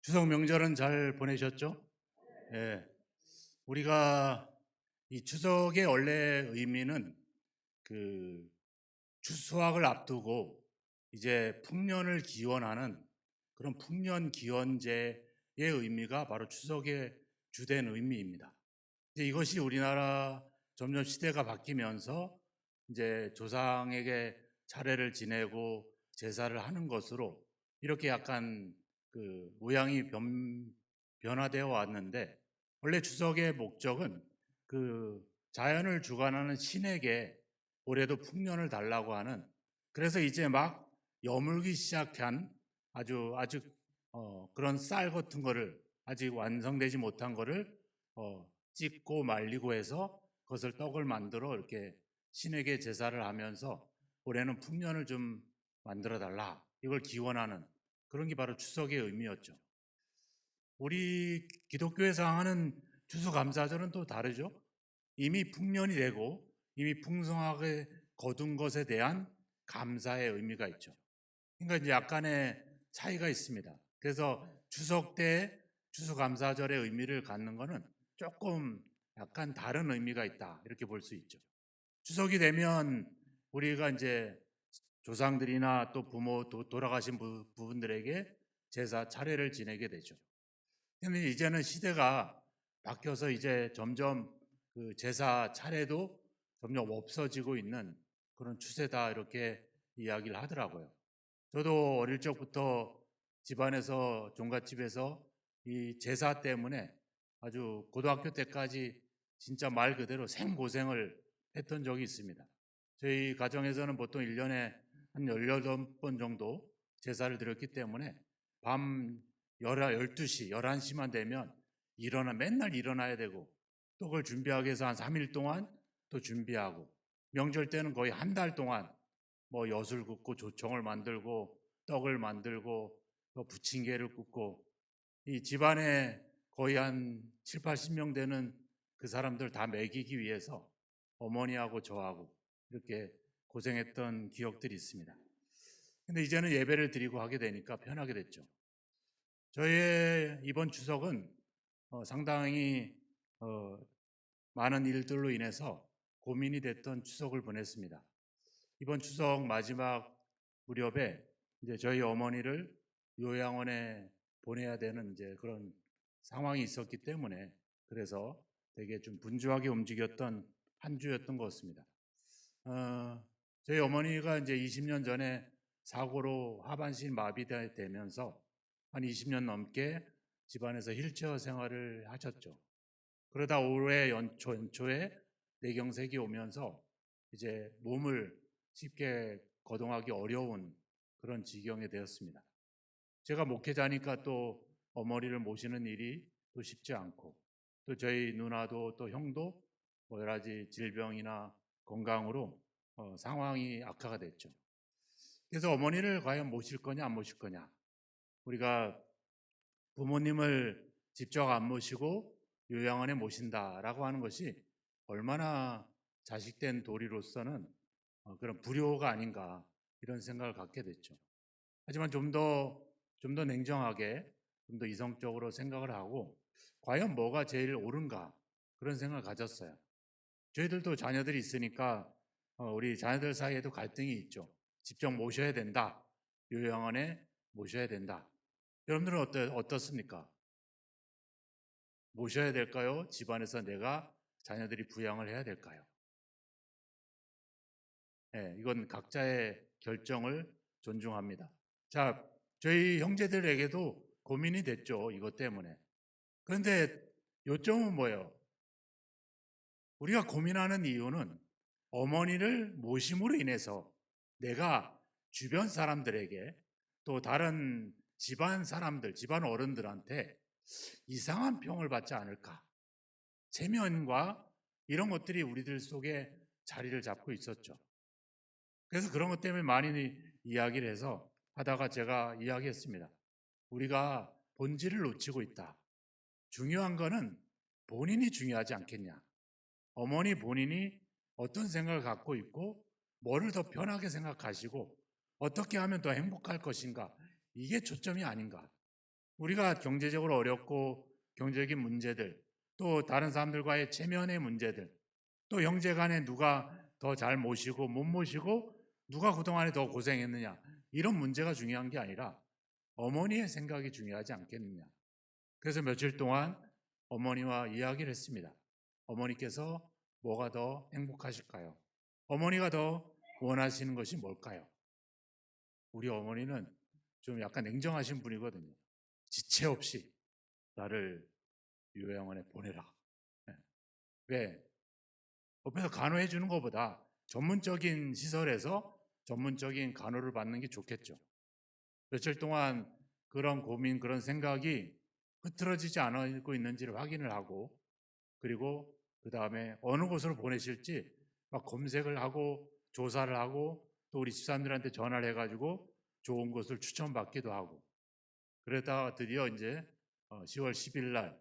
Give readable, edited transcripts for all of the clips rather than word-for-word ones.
추석 명절은 잘 보내셨죠? 예. 우리가 이 추석의 원래 의미는 그 추수확을 앞두고 이제 풍년을 기원하는 그런 풍년 기원제의 의미가 바로 추석의 주된 의미입니다. 이제 이것이 우리나라 점점 시대가 바뀌면서 이제 조상에게 차례를 지내고 제사를 하는 것으로 이렇게 약간 모양이 변화되어 왔는데, 원래 추석의 목적은 자연을 주관하는 신에게 올해도 풍년을 달라고 하는, 그래서 이제 막 여물기 시작한 아주 그런 쌀 같은 거를, 아직 완성되지 못한 거를 찢고 말리고 해서 그것을 떡을 만들어 이렇게 신에게 제사를 하면서 올해는 풍년을 좀 만들어 달라, 이걸 기원하는 그런 게 바로 추석의 의미였죠. 우리 기독교에서 하는 추수감사절은 또 다르죠. 이미 풍년이 되고 이미 풍성하게 거둔 것에 대한 감사의 의미가 있죠. 그러니까 이제 약간의 차이가 있습니다. 그래서 추석 때 추수감사절의 의미를 갖는 것은 조금 약간 다른 의미가 있다, 이렇게 볼 수 있죠. 추석이 되면 우리가 이제 조상들이나 또 부모, 돌아가신 부분들에게 제사 차례를 지내게 되죠. 근데 이제는 시대가 바뀌어서 이제 점점 제사 차례도 점점 없어지고 있는 그런 추세다, 이렇게 이야기를 하더라고요. 저도 어릴 적부터 집안에서, 종갓집에서 이 제사 때문에 아주 고등학교 때까지 진짜 말 그대로 생고생을 했던 적이 있습니다. 저희 가정에서는 보통 1년에 한 18번 정도 제사를 드렸기 때문에 밤 12시, 11시만 되면 맨날 일어나야 되고, 또 그걸 준비하기 위해서 한 3일 동안 또 준비하고, 명절 때는 거의 한 달 동안 뭐 엿을 굽고 조청을 만들고 떡을 만들고 또 부침개를 굽고, 이 집안에 거의 한 7, 80명 되는 그 사람들 다 먹이기 위해서 어머니하고 저하고 이렇게 고생했던 기억들이 있습니다. 근데 이제는 예배를 드리고 하게 되니까 편하게 됐죠. 저의 이번 추석은 상당히 많은 일들로 인해서 고민이 됐던 추석을 보냈습니다. 이번 추석 마지막 무렵에 이제 저희 어머니를 요양원에 보내야 되는 이제 그런 상황이 있었기 때문에, 그래서 되게 좀 분주하게 움직였던 한 주였던 것 같습니다. 저희 어머니가 이제 20년 전에 사고로 하반신 마비되면서 한 20년 넘게 집안에서 휠체어 생활을 하셨죠. 그러다 올해 연초에 뇌경색이 오면서 이제 몸을 쉽게 거동하기 어려운 그런 지경에 되었습니다. 제가 목회자니까 또 어머니를 모시는 일이 또 쉽지 않고, 또 저희 누나도 또 형도 뭐 여러 가지 질병이나 건강으로 상황이 악화가 됐죠. 그래서 어머니를 과연 모실 거냐 안 모실 거냐, 우리가 부모님을 직접 안 모시고 요양원에 모신다라고 하는 것이 얼마나 자식된 도리로서는 그런 불효가 아닌가, 이런 생각을 갖게 됐죠. 하지만 좀 더 냉정하게, 좀 더 이성적으로 생각을 하고 과연 뭐가 제일 옳은가, 그런 생각을 가졌어요. 저희들도 자녀들이 있으니까 우리 자녀들 사이에도 갈등이 있죠. 직접 모셔야 된다, 요양원에 모셔야 된다. 여러분들은 어떻습니까? 모셔야 될까요? 집안에서 내가 자녀들이 부양을 해야 될까요? 네, 이건 각자의 결정을 존중합니다. 자, 저희 형제들에게도 고민이 됐죠, 이것 때문에. 그런데 요점은 뭐예요? 우리가 고민하는 이유는 어머니를 모심으로 인해서 내가 주변 사람들에게, 또 다른 집안 사람들, 집안 어른들한테 이상한 평을 받지 않을까, 체면과 이런 것들이 우리들 속에 자리를 잡고 있었죠. 그래서 그런 것 때문에 많이 이야기를 해서 하다가 제가 이야기했습니다. 우리가 본질을 놓치고 있다. 중요한 거는 본인이 중요하지 않겠냐. 어머니 본인이 어떤 생각을 갖고 있고 뭐를 더 편하게 생각하시고 어떻게 하면 더 행복할 것인가, 이게 초점이 아닌가. 우리가 경제적으로 어렵고 경제적인 문제들, 또 다른 사람들과의 체면의 문제들, 또 형제 간에 누가 더 잘 모시고 못 모시고 누가 그동안에 더 고생했느냐, 이런 문제가 중요한 게 아니라 어머니의 생각이 중요하지 않겠느냐. 그래서 며칠 동안 어머니와 이야기를 했습니다. 어머니께서 뭐가 더 행복하실까요? 어머니가 더 원하시는 것이 뭘까요? 우리 어머니는 좀 약간 냉정하신 분이거든요. 지체 없이 나를 요양원에 보내라. 네. 왜? 옆에서 간호해 주는 것보다 전문적인 시설에서 전문적인 간호를 받는 게 좋겠죠. 며칠 동안 그런 고민, 그런 생각이 흐트러지지 않고 있는지를 확인을 하고, 그리고 그 다음에 어느 곳으로 보내실지 막 검색을 하고 조사를 하고, 또 우리 집사람들한테 전화를 해가지고 좋은 곳을 추천받기도 하고, 그러다가 드디어 이제 10월 10일 날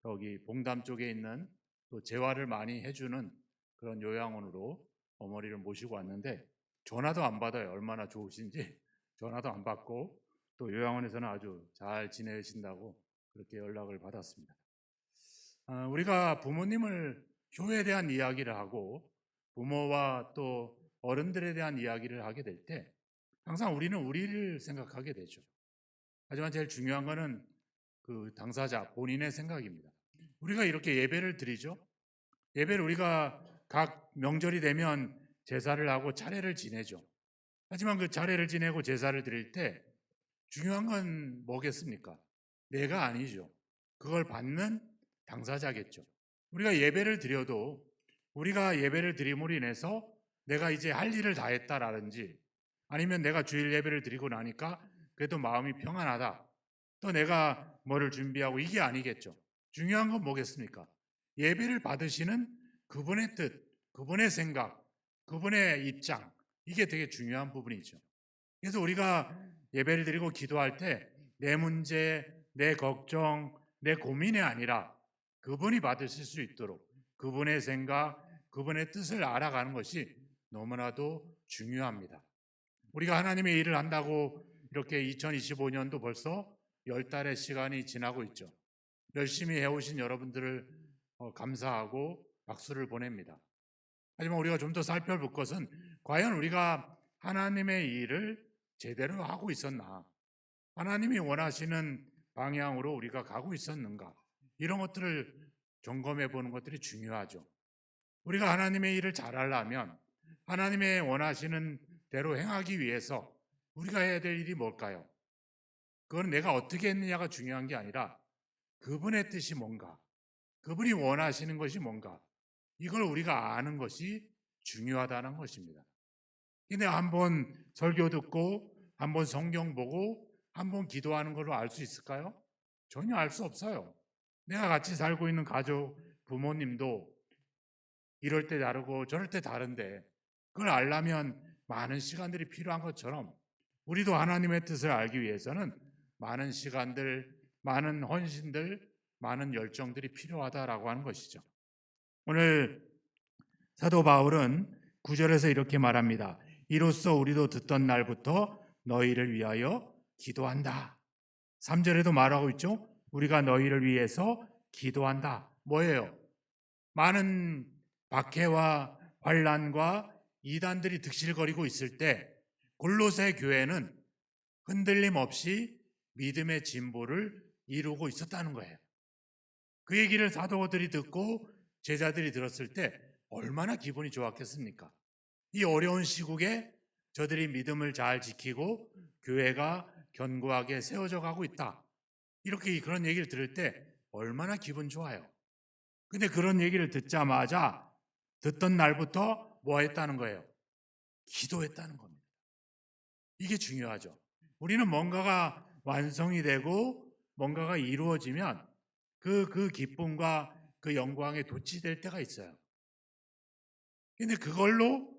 여기 봉담 쪽에 있는 또 재활을 많이 해주는 그런 요양원으로 어머니를 모시고 왔는데, 전화도 안 받아요. 얼마나 좋으신지 전화도 안 받고, 또 요양원에서는 아주 잘 지내신다고 그렇게 연락을 받았습니다. 우리가 부모님을 교회에 대한 이야기를 하고 부모와 또 어른들에 대한 이야기를 하게 될 때 항상 우리는 우리를 생각하게 되죠. 하지만 제일 중요한 것은 그 당사자 본인의 생각입니다. 우리가 이렇게 예배를 드리죠. 예배를 우리가 각 명절이 되면 제사를 하고 차례를 지내죠. 하지만 그 차례를 지내고 제사를 드릴 때 중요한 건 뭐겠습니까? 내가 아니죠. 그걸 받는 당사자겠죠. 우리가 예배를 드려도 우리가 예배를 드림으로 인해서 내가 이제 할 일을 다 했다라든지, 아니면 내가 주일 예배를 드리고 나니까 그래도 마음이 평안하다, 또 내가 뭐를 준비하고, 이게 아니겠죠. 중요한 건 뭐겠습니까? 예배를 받으시는 그분의 뜻, 그분의 생각, 그분의 입장, 이게 되게 중요한 부분이죠. 그래서 우리가 예배를 드리고 기도할 때 내 문제, 내 걱정, 내 고민이 아니라 그분이 받으실 수 있도록 그분의 생각, 그분의 뜻을 알아가는 것이 너무나도 중요합니다. 우리가 하나님의 일을 한다고 이렇게 2025년도 벌써 10달의 시간이 지나고 있죠. 열심히 해오신 여러분들을 감사하고 박수를 보냅니다. 하지만 우리가 좀 더 살펴볼 것은 과연 우리가 하나님의 일을 제대로 하고 있었나? 하나님이 원하시는 방향으로 우리가 가고 있었는가? 이런 것들을 점검해 보는 것들이 중요하죠. 우리가 하나님의 일을 잘하려면, 하나님의 원하시는 대로 행하기 위해서 우리가 해야 될 일이 뭘까요? 그건 내가 어떻게 했느냐가 중요한 게 아니라 그분의 뜻이 뭔가, 그분이 원하시는 것이 뭔가, 이걸 우리가 아는 것이 중요하다는 것입니다. 근데 한번 설교 듣고, 한번 성경 보고, 한번 기도하는 걸로 알 수 있을까요? 전혀 알 수 없어요. 내가 같이 살고 있는 가족, 부모님도 이럴 때 다르고 저럴 때 다른데, 그걸 알려면 많은 시간들이 필요한 것처럼 우리도 하나님의 뜻을 알기 위해서는 많은 시간들, 많은 헌신들, 많은 열정들이 필요하다라고 하는 것이죠. 오늘 사도 바울은 9절에서 이렇게 말합니다. 이로써 우리도 듣던 날부터 너희를 위하여 기도한다. 3절에도 말하고 있죠. 우리가 너희를 위해서 기도한다. 뭐예요? 많은 박해와 환난과 이단들이 득실거리고 있을 때 골로새 교회는 흔들림 없이 믿음의 진보를 이루고 있었다는 거예요. 그 얘기를 사도들이 듣고 제자들이 들었을 때 얼마나 기분이 좋았겠습니까? 이 어려운 시국에 저들이 믿음을 잘 지키고 교회가 견고하게 세워져 가고 있다, 이렇게 그런 얘기를 들을 때 얼마나 기분 좋아요. 근데 그런 얘기를 듣자마자 듣던 날부터 뭐 했다는 거예요? 기도했다는 겁니다. 이게 중요하죠. 우리는 뭔가가 완성이 되고 뭔가가 이루어지면 그 기쁨과 그 영광에 도취될 때가 있어요. 근데 그걸로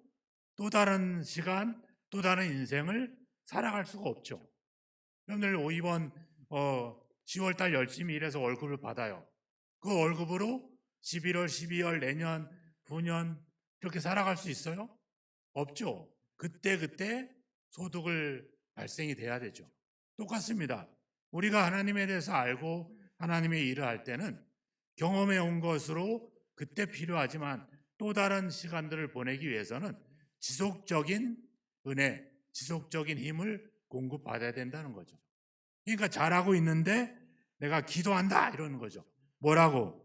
또 다른 시간, 또 다른 인생을 살아갈 수가 없죠. 여러분들 이번 10월 달 열심히 일해서 월급을 받아요. 그 월급으로 11월, 12월, 내년, 9년 이렇게 살아갈 수 있어요? 없죠. 그때 소득을 발생이 돼야 되죠. 똑같습니다. 우리가 하나님에 대해서 알고 하나님의 일을 할 때는 경험해 온 것으로 그때 필요하지만 또 다른 시간들을 보내기 위해서는 지속적인 은혜, 지속적인 힘을 공급받아야 된다는 거죠. 그러니까 잘하고 있는데 내가 기도한다 이러는 거죠. 뭐라고?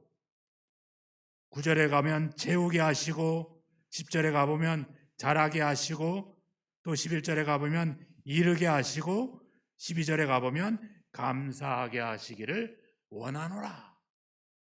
9절에 가면 채우게 하시고 10절에 가보면 잘하게 하시고 또 11절에 가보면 이르게 하시고 12절에 가보면 감사하게 하시기를 원하노라.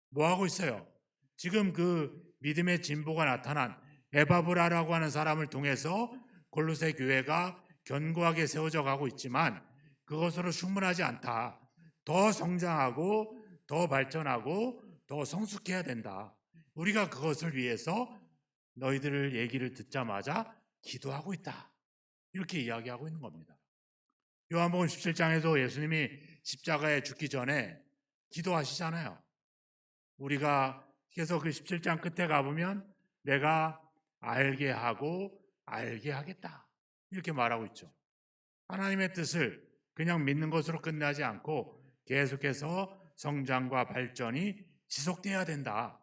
뭐 하고 있어요? 지금 그 믿음의 진보가 나타난 에바브라라고 하는 사람을 통해서 골로새 교회가 견고하게 세워져 가고 있지만 그것으로 충분하지 않다. 더 성장하고 더 발전하고 더 성숙해야 된다. 우리가 그것을 위해서 너희들 얘기를 듣자마자 기도하고 있다. 이렇게 이야기하고 있는 겁니다. 요한복음 17장에도 예수님이 십자가에 죽기 전에 기도하시잖아요. 우리가 계속 그 17장 끝에 가보면 내가 알게 하고 알게 하겠다. 이렇게 말하고 있죠. 하나님의 뜻을 그냥 믿는 것으로 끝나지 않고 계속해서 성장과 발전이 지속돼야 된다.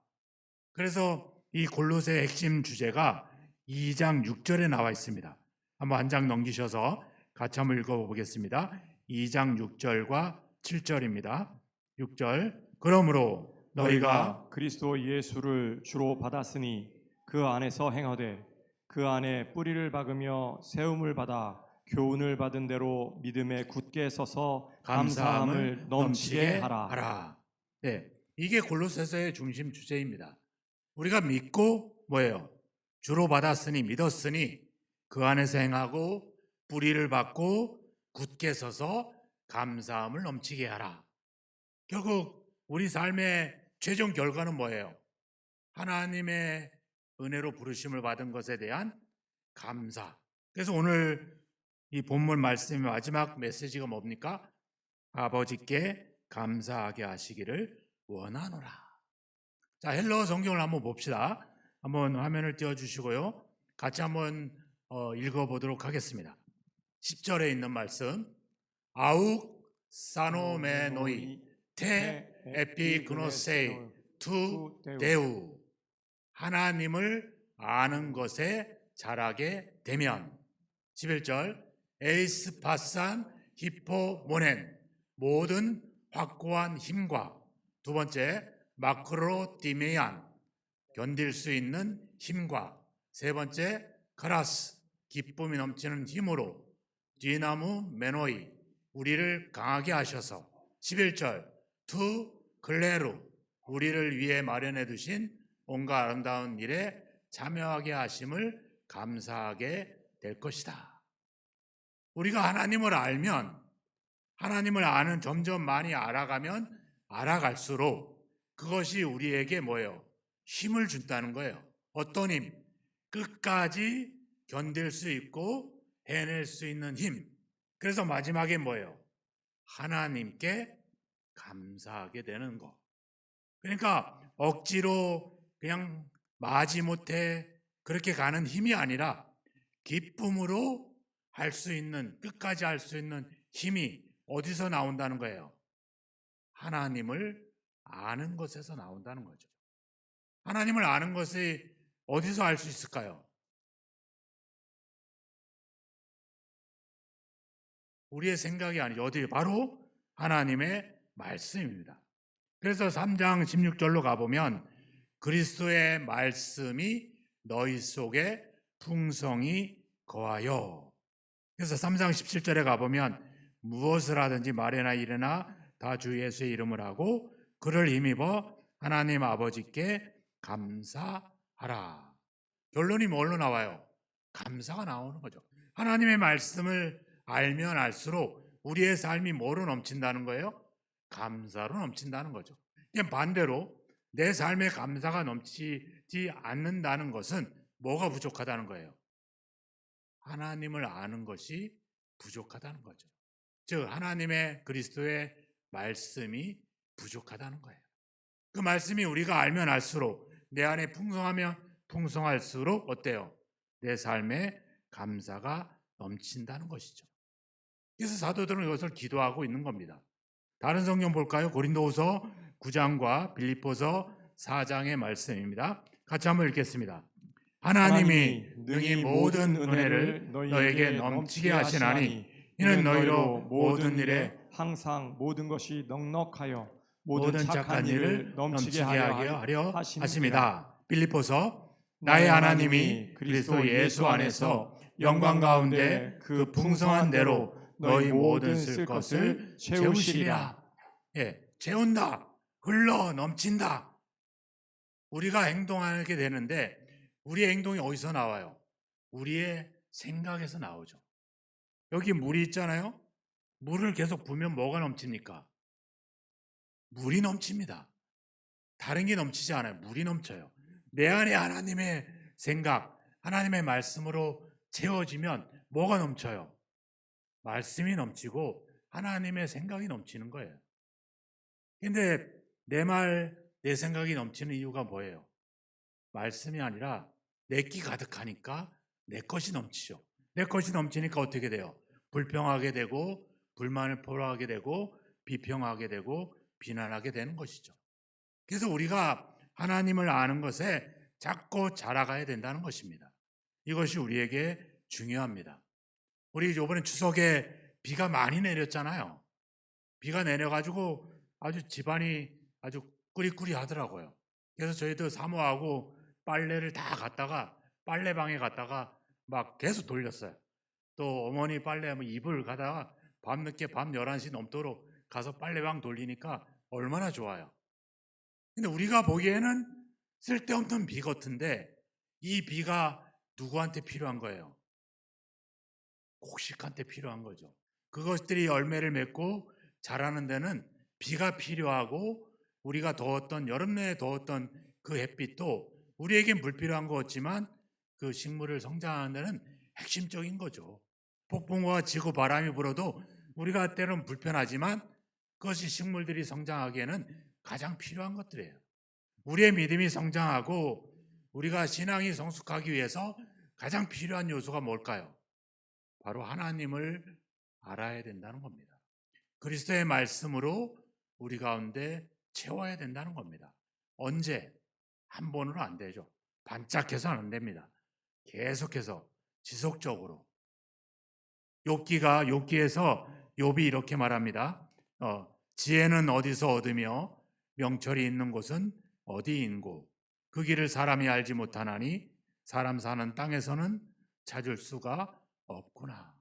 그래서 이 골로새의 핵심 주제가 2장 6절에 나와 있습니다. 한번 한 장 넘기셔서 같이 한번 읽어보겠습니다. 2장 6절과 7절입니다. 6절 그러므로 너희가 그리스도 예수를 주로 받았으니 그 안에서 행하되 그 안에 뿌리를 박으며 세움을 받아 교훈을 받은 대로 믿음에 굳게 서서 감사함을 넘치게 하라. 네, 이게 골로새서의 중심 주제입니다. 우리가 믿고 뭐예요? 주로 받았으니 믿었으니 그 안에서 행하고 뿌리를 받고 굳게 서서 감사함을 넘치게 하라. 결국 우리 삶의 최종 결과는 뭐예요? 하나님의 은혜로 부르심을 받은 것에 대한 감사. 그래서 오늘 이 본문 말씀의 마지막 메시지가 뭡니까? 아버지께 감사하게 하시기를 원하노라. 자, 헬러 성경을 한번 봅시다. 한번 화면을 띄워주시고요. 같이 한번 읽어보도록 하겠습니다. 10절에 있는 말씀. 아욱 사노메노이 테 에피그노세이 투 데우. 하나님을 아는 것에 자라게 되면. 11절 에이스 파산 히포모넨 모든 확고한 힘과 두 번째 마크로 디메안 견딜 수 있는 힘과 세 번째 카라스 기쁨이 넘치는 힘으로 디나무 메노이 우리를 강하게 하셔서 11절 투 클레루 우리를 위해 마련해 두신 온갖 아름다운 일에 참여하게 하심을 감사하게 될 것이다. 우리가 하나님을 알면 하나님을 아는 점점 많이 알아가면 알아갈수록 그것이 우리에게 뭐예요? 힘을 준다는 거예요. 어떤 힘? 끝까지 견딜 수 있고 해낼 수 있는 힘. 그래서 마지막에 뭐예요? 하나님께 감사하게 되는 거. 그러니까 억지로 그냥 마지못해 그렇게 가는 힘이 아니라 기쁨으로 할 수 있는, 끝까지 할 수 있는 힘이 어디서 나온다는 거예요? 하나님을 아는 것에서 나온다는 거죠. 하나님을 아는 것이 어디서 알 수 있을까요? 우리의 생각이 아니죠. 어디? 바로 하나님의 말씀입니다. 그래서 3장 16절로 가보면 그리스도의 말씀이 너희 속에 풍성히 거하여. 그래서 3장 17절에 가보면 무엇을 하든지 말이나 일이나 다 주 예수의 이름을 하고 그를 힘입어 하나님 아버지께 감사하라. 결론이 뭘로 나와요? 감사가 나오는 거죠. 하나님의 말씀을 알면 알수록 우리의 삶이 뭐로 넘친다는 거예요? 감사로 넘친다는 거죠. 반대로 내 삶에 감사가 넘치지 않는다는 것은 뭐가 부족하다는 거예요? 하나님을 아는 것이 부족하다는 거죠. 즉 하나님의 그리스도의 말씀이 부족하다는 거예요. 그 말씀이 우리가 알면 알수록 내 안에 풍성하면 풍성할수록 어때요? 내 삶에 감사가 넘친다는 것이죠. 그래서 사도들은 이것을 기도하고 있는 겁니다. 다른 성경 볼까요? 고린도후서 9장과 빌립보서 4장의 말씀입니다. 같이 한번 읽겠습니다. 하나님이 능히 모든 은혜를 너에게 넘치게 하시나니 이는 너희로 모든 일에 항상 모든 것이 넉넉하여 모든 착한 일을 넘치게 하려 하심이니라. 하십니다. 빌립보서 나의 하나님이 그리스도 예수 안에서 영광 가운데 그 풍성한 대로 너희 모든 쓸 것을 채우시리라. 예, 채운다. 흘러 넘친다. 우리가 행동하게 되는데 우리의 행동이 어디서 나와요? 우리의 생각에서 나오죠. 여기 물이 있잖아요. 물을 계속 부으면 뭐가 넘칩니까? 물이 넘칩니다. 다른 게 넘치지 않아요. 물이 넘쳐요. 내 안에 하나님의 생각, 하나님의 말씀으로 채워지면 뭐가 넘쳐요? 말씀이 넘치고 하나님의 생각이 넘치는 거예요. 근데 내 말, 내 생각이 넘치는 이유가 뭐예요? 말씀이 아니라 내 끼 가득하니까 내 것이 넘치죠. 내 것이 넘치니까 어떻게 돼요? 불평하게 되고 불만을 토로하게 되고 비평하게 되고 비난하게 되는 것이죠. 그래서 우리가 하나님을 아는 것에 자꾸 자라가야 된다는 것입니다. 이것이 우리에게 중요합니다. 우리 이번에 추석에 비가 많이 내렸잖아요. 비가 내려가지고 아주 집안이 아주 꾸리꾸리하더라고요. 그래서 저희도 사모하고 빨래를 다 갖다가 빨래방에 갔다가 막 계속 돌렸어요. 또 어머니 빨래하면 이불 가다가 밤늦게 밤 11시 넘도록 가서 빨래방 돌리니까 얼마나 좋아요. 근데 우리가 보기에는 쓸데없는 비 같은데 이 비가 누구한테 필요한 거예요? 곡식한테 필요한 거죠. 그것들이 열매를 맺고 자라는 데는 비가 필요하고 우리가 더웠던 여름 내에 더웠던 그 햇빛도 우리에겐 불필요한 것 같지만 그 식물을 성장하는 데는 핵심적인 거죠. 폭풍과 지구 바람이 불어도 우리가 때로는 불편하지만 그것이 식물들이 성장하기에는 가장 필요한 것들이에요. 우리의 믿음이 성장하고 우리가 신앙이 성숙하기 위해서 가장 필요한 요소가 뭘까요? 바로 하나님을 알아야 된다는 겁니다. 그리스도의 말씀으로 우리 가운데 채워야 된다는 겁니다. 언제? 한 번으로 안 되죠. 반짝해서는 안 됩니다. 계속해서 지속적으로. 욥기에서 욥이 이렇게 말합니다. 지혜는 어디서 얻으며 명철이 있는 곳은 어디인고 그 길을 사람이 알지 못하나니 사람 사는 땅에서는 찾을 수가 없구나.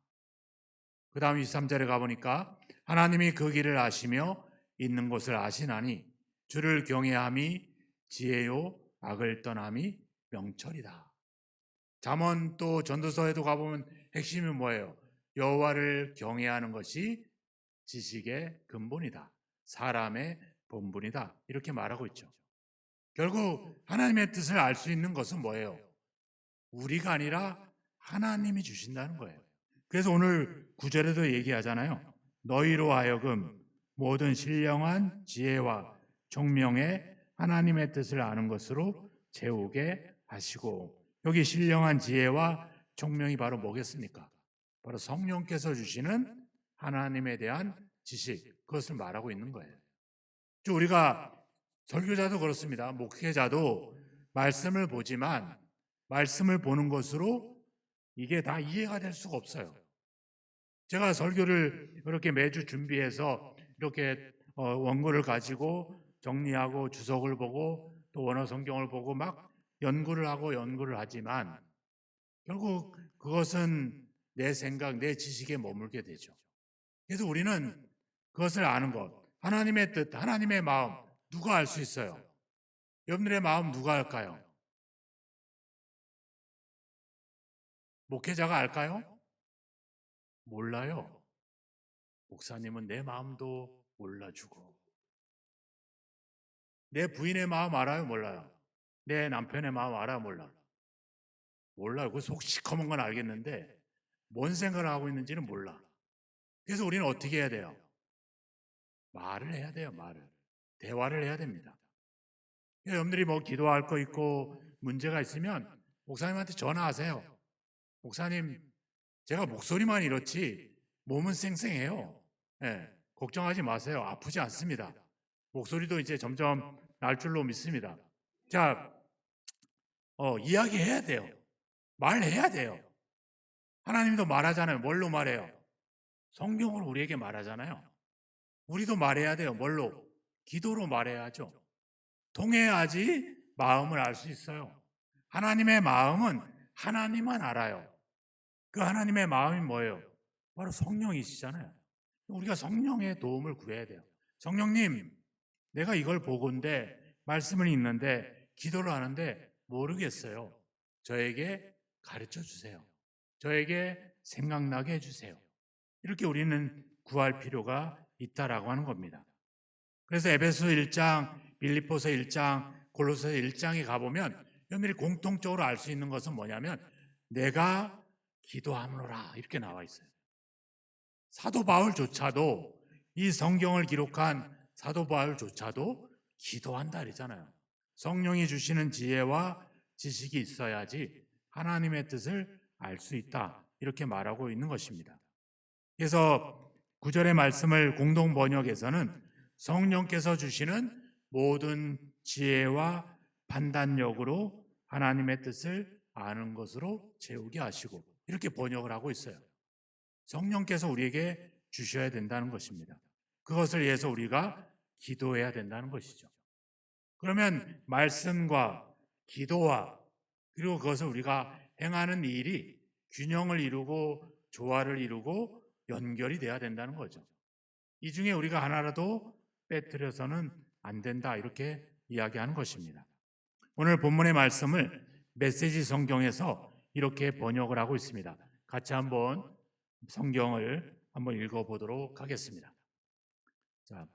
그 다음 23절에 가보니까 하나님이 그 길을 아시며 있는 곳을 아시나니 주를 경외함이 지혜요 악을 떠남이 명철이다. 잠언 또 전도서에도 가보면 핵심이 뭐예요? 여호와를 경외하는 것이 지식의 근본이다. 사람의 본분이다. 이렇게 말하고 있죠. 결국 하나님의 뜻을 알 수 있는 것은 뭐예요? 우리가 아니라 하나님이 주신다는 거예요. 그래서 오늘 9절에도 얘기하잖아요. 너희로 하여금 모든 신령한 지혜와 총명의 하나님의 뜻을 아는 것으로 채우게 하시고, 여기 신령한 지혜와 총명이 바로 뭐겠습니까? 바로 성령께서 주시는 하나님에 대한 지식, 그것을 말하고 있는 거예요. 우리가 설교자도 그렇습니다. 목회자도 말씀을 보지만 말씀을 보는 것으로 이게 다 이해가 될 수가 없어요. 제가 설교를 이렇게 매주 준비해서 이렇게 원고를 가지고 정리하고 주석을 보고 또 원어 성경을 보고 막 연구를 하지만 결국 그것은 내 생각, 내 지식에 머물게 되죠. 그래서 우리는 그것을 아는 것, 하나님의 뜻, 하나님의 마음, 누가 알 수 있어요? 여러분들의 마음 누가 알까요? 목회자가 알까요? 몰라요. 목사님은 내 마음도 몰라주고. 내 부인의 마음 알아요? 몰라요? 내 남편의 마음 알아요? 몰라요? 몰라요. 그 속 시커먼 건 알겠는데 뭔 생각을 하고 있는지는 몰라. 그래서 우리는 어떻게 해야 돼요? 말을 해야 돼요. 말을. 대화를 해야 됩니다. 여러분들이 뭐 기도할 거 있고 문제가 있으면 목사님한테 전화하세요. 목사님, 제가 목소리만 이렇지 몸은 쌩쌩해요. 네, 걱정하지 마세요. 아프지 않습니다. 목소리도 이제 점점 날 줄로 믿습니다. 자, 이야기해야 돼요. 말해야 돼요. 하나님도 말하잖아요. 뭘로 말해요? 성경으로 우리에게 말하잖아요. 우리도 말해야 돼요. 뭘로? 기도로 말해야죠. 통해야지 마음을 알 수 있어요. 하나님의 마음은 하나님만 알아요. 그 하나님의 마음이 뭐예요? 바로 성령이시잖아요. 우리가 성령의 도움을 구해야 돼요. 성령님, 내가 이걸 보건대 말씀을 읽는데 기도를 하는데 모르겠어요. 저에게 가르쳐 주세요. 저에게 생각나게 해주세요. 이렇게 우리는 구할 필요가 있다라고 하는 겁니다. 그래서 에베소 1장, 빌립보서 1장, 골로새 1장에 가보면 여러분들이 공통적으로 알 수 있는 것은 뭐냐면 내가 기도함으로라 이렇게 나와 있어요. 사도 바울조차도 이 성경을 기록한 사도 바울조차도 기도한다 그랬잖아요. 성령이 주시는 지혜와 지식이 있어야지 하나님의 뜻을 알 수 있다 이렇게 말하고 있는 것입니다. 그래서 9절의 말씀을 공동 번역에서는 성령께서 주시는 모든 지혜와 판단력으로 하나님의 뜻을 아는 것으로 채우게 하시고 이렇게 번역을 하고 있어요. 성령께서 우리에게 주셔야 된다는 것입니다. 그것을 위해서 우리가 기도해야 된다는 것이죠. 그러면 말씀과 기도와 그리고 그것을 우리가 행하는 일이 균형을 이루고 조화를 이루고 연결이 돼야 된다는 거죠. 이 중에 우리가 하나라도 빼뜨려서는 안 된다 이렇게 이야기하는 것입니다. 오늘 본문의 말씀을 메시지 성경에서 이렇게 번역을 하고 있습니다. 같이 한번 성경을 한번 읽어보도록 하겠습니다. 자,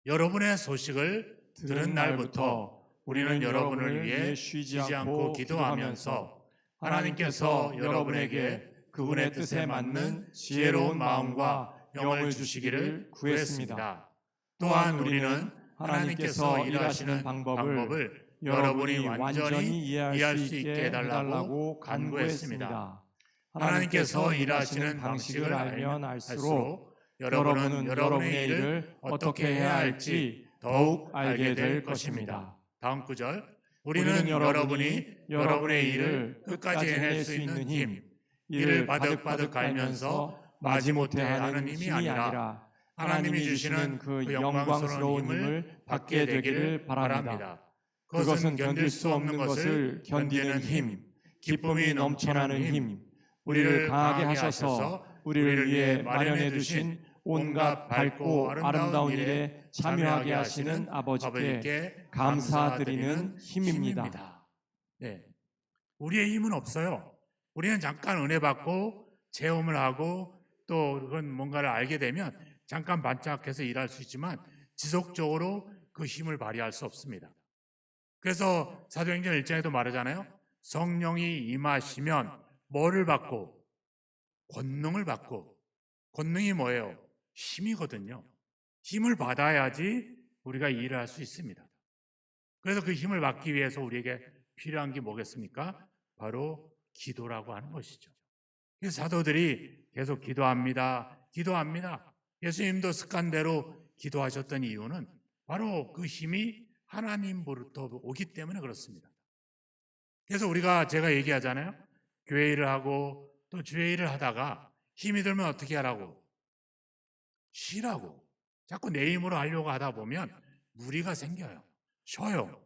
여러분의 소식을 들은 날부터 우리는 여러분을 위해 쉬지 않고 기도하면서 하나님께서 여러분에게 그분의 뜻에 맞는 지혜로운 마음과 영을 주시기를 구했습니다. 또한 우리는 하나님께서 일하시는 방법을 여러분이 완전히 이해할 수 있게 해달라고 간구했습니다. 하나님께서 일하시는 방식을 알면 알수록 여러분은 여러분의 일을 어떻게 해야 할지 더욱 알게 될 것입니다. 다음 구절. 우리는 여러분이 여러분의 일을 끝까지 해낼 수 있는 힘, 이를 바득바득 갈면서 마지못해 하는 힘이 아니라 하나님이 주시는 그 영광스러운 힘을 받게 되기를 바랍니다. 그것은 견딜 수 없는 것을 견디는 힘, 기쁨이 넘쳐나는 힘, 우리를 강하게 하셔서 우리를 위해 마련해 두신 온갖 밝고 아름다운 일에 참여하게 하시는 아버지께 감사드리는 힘입니다. 네. 우리의 힘은 없어요. 우리는 잠깐 은혜 받고 체험을 하고 또 그건 뭔가를 알게 되면 잠깐 반짝해서 일할 수 있지만 지속적으로 그 힘을 발휘할 수 없습니다. 그래서 사도행전 1장에도 말하잖아요. 성령이 임하시면 뭐를 받고? 권능을 받고. 권능이 뭐예요? 힘이거든요. 힘을 받아야지 우리가 일을 할 수 있습니다. 그래서 그 힘을 받기 위해서 우리에게 필요한 게 뭐겠습니까? 바로 기도라고 하는 것이죠. 그래서 사도들이 계속 기도합니다. 기도합니다. 예수님도 습관대로 기도하셨던 이유는 바로 그 힘이 하나님으로부터 오기 때문에 그렇습니다. 그래서 제가 얘기하잖아요. 교회 일을 하고 또 주의 일을 하다가 힘이 들면 어떻게 하라고? 쉬라고. 자꾸 내 힘으로 하려고 하다 보면 무리가 생겨요. 쉬어요.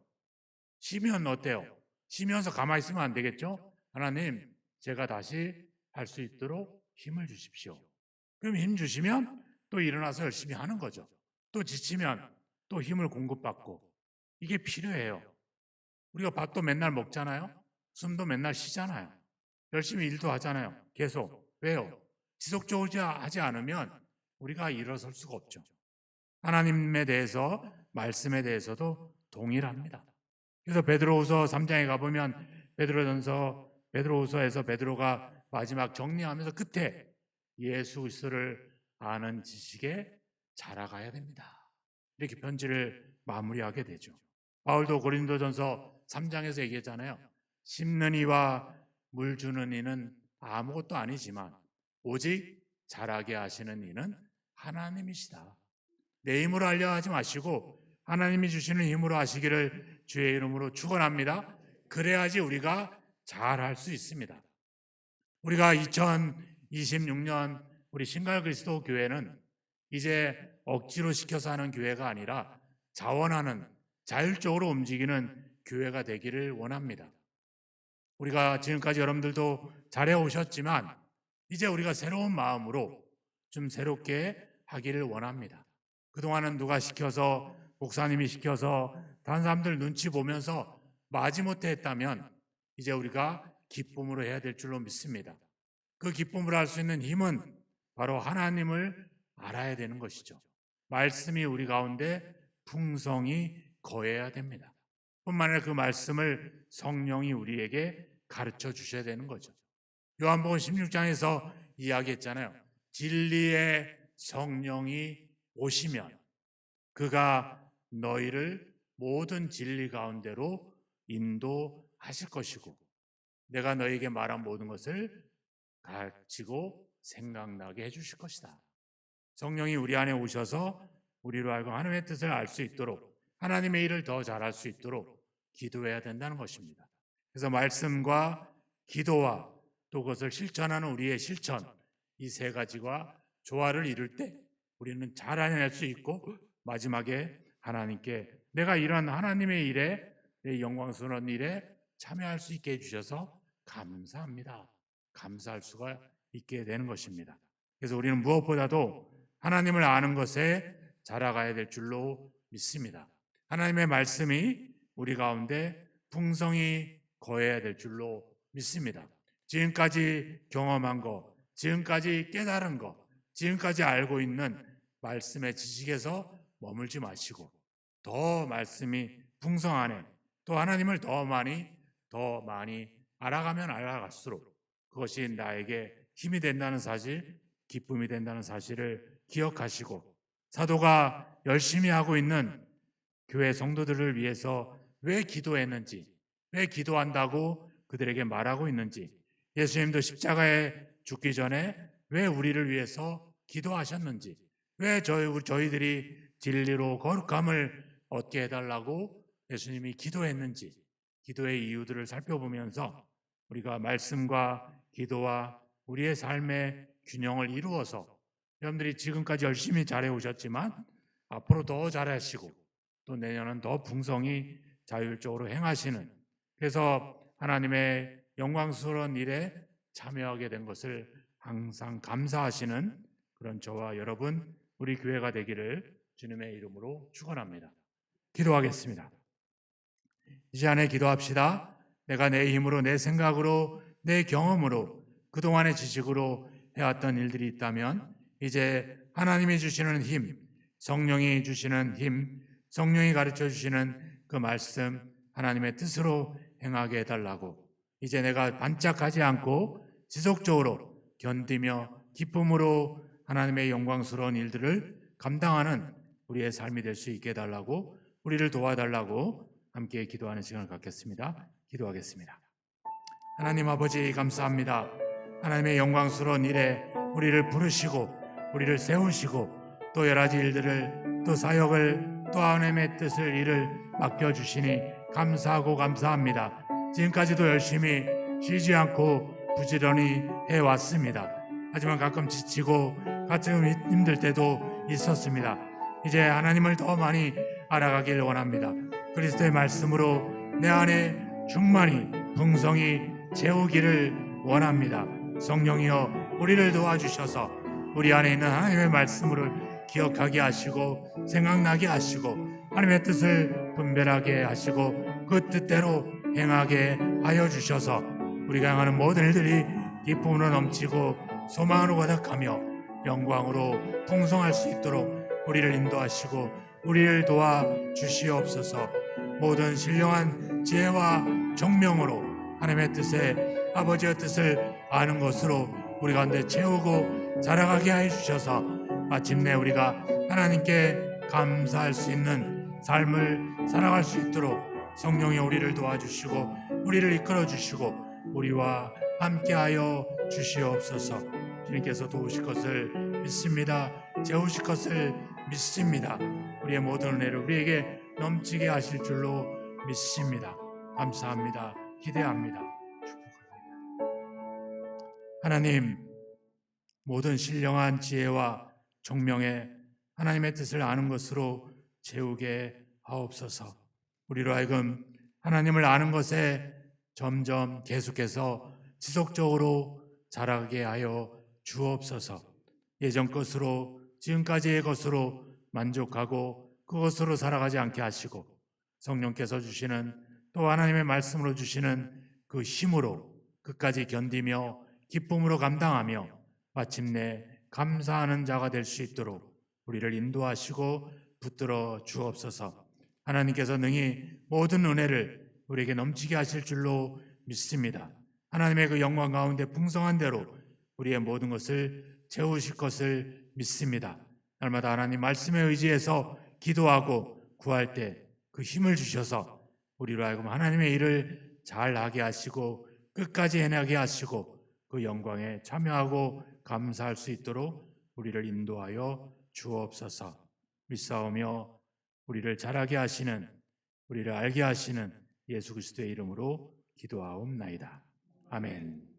쉬면 어때요? 쉬면서 가만히 있으면 안 되겠죠? 하나님, 제가 다시 할 수 있도록 힘을 주십시오. 그럼 힘 주시면 또 일어나서 열심히 하는 거죠. 또 지치면 또 힘을 공급받고 이게 필요해요. 우리가 밥도 맨날 먹잖아요. 숨도 맨날 쉬잖아요. 열심히 일도 하잖아요. 계속. 왜요? 지속적으로 하지 않으면 우리가 일어설 수가 없죠. 하나님에 대해서 말씀에 대해서도 동일합니다. 그래서 베드로후서 3장에 가보면 베드로후서에서 베드로가 마지막 정리하면서 끝에 예수 그리스도를 아는 지식에 자라가야 됩니다. 이렇게 편지를 마무리하게 되죠. 바울도 고린도전서 3장에서 얘기했잖아요. 심는 이와 물 주는 이는 아무것도 아니지만 오직 자라게 하시는 이는 하나님이시다. 내 힘으로 하려 하지 마시고 하나님이 주시는 힘으로 하시기를 주의 이름으로 축원합니다. 그래야지 우리가 잘할 수 있습니다. 우리가 2026년 우리 신갈 그리스도 교회는 이제 억지로 시켜서 하는 교회가 아니라 자원하는, 자율적으로 움직이는 교회가 되기를 원합니다. 우리가 지금까지 여러분들도 잘해 오셨지만 이제 우리가 새로운 마음으로 좀 새롭게 하기를 원합니다. 그동안은 누가 시켜서, 목사님이 시켜서 다른 사람들 눈치 보면서 마지못해 했다면 이제 우리가 기쁨으로 해야 될 줄로 믿습니다. 그 기쁨을 할 수 있는 힘은 바로 하나님을 알아야 되는 것이죠. 말씀이 우리 가운데 풍성히 거해야 됩니다. 뿐만 아니라 그 말씀을 성령이 우리에게 가르쳐 주셔야 되는 거죠. 요한복음 16장에서 이야기했잖아요. 진리의 성령이 오시면 그가 너희를 모든 진리 가운데로 인도하실 것이고 내가 너희에게 말한 모든 것을 가르치고 생각나게 해주실 것이다. 성령이 우리 안에 오셔서 우리로 하여금 하나님의 뜻을 알 수 있도록, 하나님의 일을 더 잘할 수 있도록 기도해야 된다는 것입니다. 그래서 말씀과 기도와 또 그것을 실천하는 우리의 실천, 이 세 가지가 조화를 이룰 때 우리는 잘 해낼 수 있고 마지막에 하나님께 내가 이런 하나님의 일에, 내 영광스러운 일에 참여할 수 있게 해주셔서 감사합니다. 감사할 수가 있게 되는 것입니다. 그래서 우리는 무엇보다도 하나님을 아는 것에 자라가야 될 줄로 믿습니다. 하나님의 말씀이 우리 가운데 풍성히 거해야 될 줄로 믿습니다. 지금까지 경험한 것, 지금까지 깨달은 것, 지금까지 알고 있는 말씀의 지식에서 머물지 마시고 더 말씀이 풍성하네, 또 하나님을 더 많이 알아가면 알아갈수록 그것이 나에게 힘이 된다는 사실, 기쁨이 된다는 사실을 기억하시고 사도가 열심히 하고 있는 교회 성도들을 위해서 왜 기도했는지, 왜 기도한다고 그들에게 말하고 있는지, 예수님도 십자가에 죽기 전에 왜 우리를 위해서 기도하셨는지, 왜 저희들이 진리로 거룩함을 얻게 해달라고 예수님이 기도했는지, 기도의 이유들을 살펴보면서 우리가 말씀과 기도와 우리의 삶의 균형을 이루어서 여러분들이 지금까지 열심히 잘해 오셨지만 앞으로 더 잘하시고 또 내년은 더 풍성히 자율적으로 행하시는, 그래서 하나님의 영광스러운 일에 참여하게 된 것을 항상 감사하시는 그런 저와 여러분, 우리 교회가 되기를 주님의 이름으로 축원합니다. 기도하겠습니다. 이 시간에 기도합시다. 내가 내 힘으로, 내 생각으로, 내 경험으로, 그동안의 지식으로 해왔던 일들이 있다면 이제 하나님이 주시는 힘, 성령이 주시는 힘, 성령이 가르쳐 주시는 그 말씀, 하나님의 뜻으로 행하게 해달라고, 이제 내가 반짝하지 않고 지속적으로 견디며 기쁨으로 하나님의 영광스러운 일들을 감당하는 우리의 삶이 될 수 있게 해달라고, 우리를 도와달라고 함께 기도하는 시간을 갖겠습니다. 기도하겠습니다. 하나님 아버지 감사합니다. 하나님의 영광스러운 일에 우리를 부르시고 우리를 세우시고 또 여러 가지 일들을, 또 사역을, 또 하나님의 뜻을, 일을 맡겨주시니 감사하고 감사합니다. 지금까지도 열심히 쉬지 않고 부지런히 해왔습니다. 하지만 가끔 지치고 가끔 힘들 때도 있었습니다. 이제 하나님을 더 많이 알아가길 원합니다. 그리스도의 말씀으로 내 안에 충만히 풍성히 채우기를 원합니다. 성령이여 우리를 도와주셔서 우리 안에 있는 하나님의 말씀을 기억하게 하시고 생각나게 하시고 하나님의 뜻을 분별하게 하시고 그 뜻대로 행하게 하여 주셔서 우리가 행하는 모든 일들이 기쁨으로 넘치고 소망으로 가득하며 영광으로 풍성할 수 있도록 우리를 인도하시고 우리를 도와주시옵소서. 모든 신령한 지혜와 정명으로 하나님의 뜻에, 아버지의 뜻을 아는 것으로 우리 가운데 채우고 자라가게 하여 주셔서 마침내 우리가 하나님께 감사할 수 있는 삶을 살아갈 수 있도록 성령이 우리를 도와주시고 우리를 이끌어 주시고 우리와 함께하여 주시옵소서. 주님께서 도우실 것을 믿습니다. 채우실 것을 믿습니다. 우리의 모든 은혜를 우리에게 넘치게 하실 줄로 믿습니다. 감사합니다. 기대합니다. 하나님, 모든 신령한 지혜와 총명에 하나님의 뜻을 아는 것으로 채우게 하옵소서. 우리로 하여금 하나님을 아는 것에 점점 계속해서 지속적으로 자라게 하여 주옵소서. 예전 것으로 지금까지의 것으로 만족하고 그것으로 살아가지 않게 하시고 성령께서 주시는 또 하나님의 말씀으로 주시는 그 힘으로 끝까지 견디며 기쁨으로 감당하며 마침내 감사하는 자가 될 수 있도록 우리를 인도하시고 붙들어 주옵소서. 하나님께서 능히 모든 은혜를 우리에게 넘치게 하실 줄로 믿습니다. 하나님의 그 영광 가운데 풍성한 대로 우리의 모든 것을 채우실 것을 믿습니다. 날마다 하나님 말씀에 의지해서 기도하고 구할 때 그 힘을 주셔서 우리로 하여금 하나님의 일을 잘하게 하시고 끝까지 해나게 하시고 그 영광에 참여하고 감사할 수 있도록 우리를 인도하여 주옵소서. 믿사오며 우리를 잘하게 하시는, 우리를 알게 하시는 예수 그리스도의 이름으로 기도하옵나이다. 아멘.